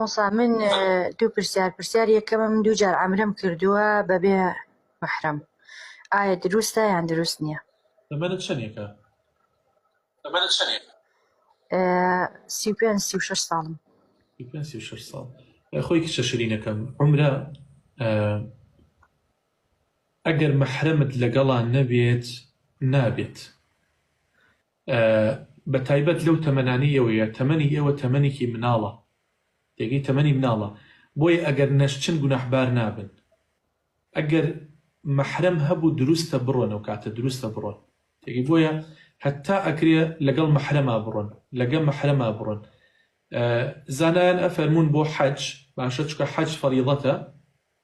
من دوو پرسیار یەکەمە من دوو جار عەمرەم کردووە بەبێ مەحرەم، ئایا دروستە یان دروست نییە؟ تەمەنت چەندێکە؟ 35-36 ساڵم. 35-36 ساڵ. خۆی کچە شیرینەکەم، عومرە ئەگەر مەحرەمت لەگەڵان نەبێت نابێت. بە تایبەت لەو تەمەنانەی ئێوەیە، تەمەنی ئێوە تەمەنێکی مناڵە، تێگەی تەمەنی مناڵە، بۆیە ئەگەر نەشچن گوناحبار نابن. ئەگەر مەحرەم هەبوو دروستە بڕۆن، ئەو کاتە دروستە بڕۆن، تێگەی بۆیە هەتا ئەکرێ لەگەڵ مەحرەما بڕۆن، لەگەڵ مەحرەما بڕۆن. زانایان ئەفەرمون بۆ حەج باشە، چکە حەج فەریڵەتە،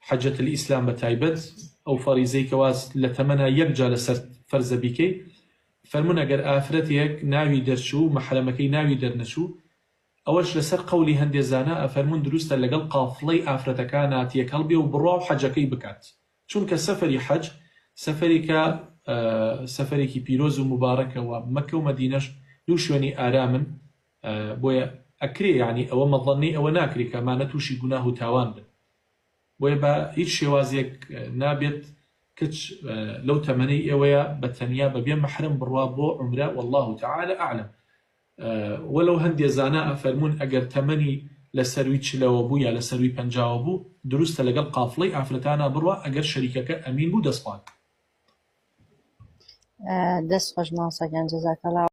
حەجەتل ئیسلام بە تایبەت ئەو فەریزەی کەواز لە تەمەنا یەکجا لەسەر فەرزە بیکەی، فەرمون ئەگەر ئافرەتێک ناوی دەرچوو مەحرەمەکەی ناوی دەرنەچوو، ئەوەش لەسەر قەولی هەندێک زانا ئەفەرمون دروستە لەگەڵ قافڵەی ئافرەتەکانە تێکەڵ بێ و بڕوا و حەجەکەی بکات، چونکە سەفەری حەج سەفەرێکە سەفەرێکی پیرۆز و مبارەکەوە. مەکە و مەدینەش دوو شوێنی ئارامن، بۆیە ئەکرێ یعنی ئەوە مەظەنەی ئەوە ناکرێت کە ئەمانە تووشی گوناه و تاوان بن، بۆیە بە هیچ شێوازێک نابێت کچ لەو تەمەنەی ئێوەیە بە تەنیا بەبێ مەحرەم بڕوا بۆ عومرە، والله تعالى ئەعلەم. وەلەو هەندێک زانا ئەفەرمون ئەگەر تەمەنی لە سەروی چلەوە بوو یا لە سەروی پەنجاوە بوو دروستە لەگەڵ قافڵەی ئافرەتانە بڕوا ئەگەر شەریکەکە ئەمین بوو. دەستخوان دەست خۆش ماسەکان، جەزاکەڵا.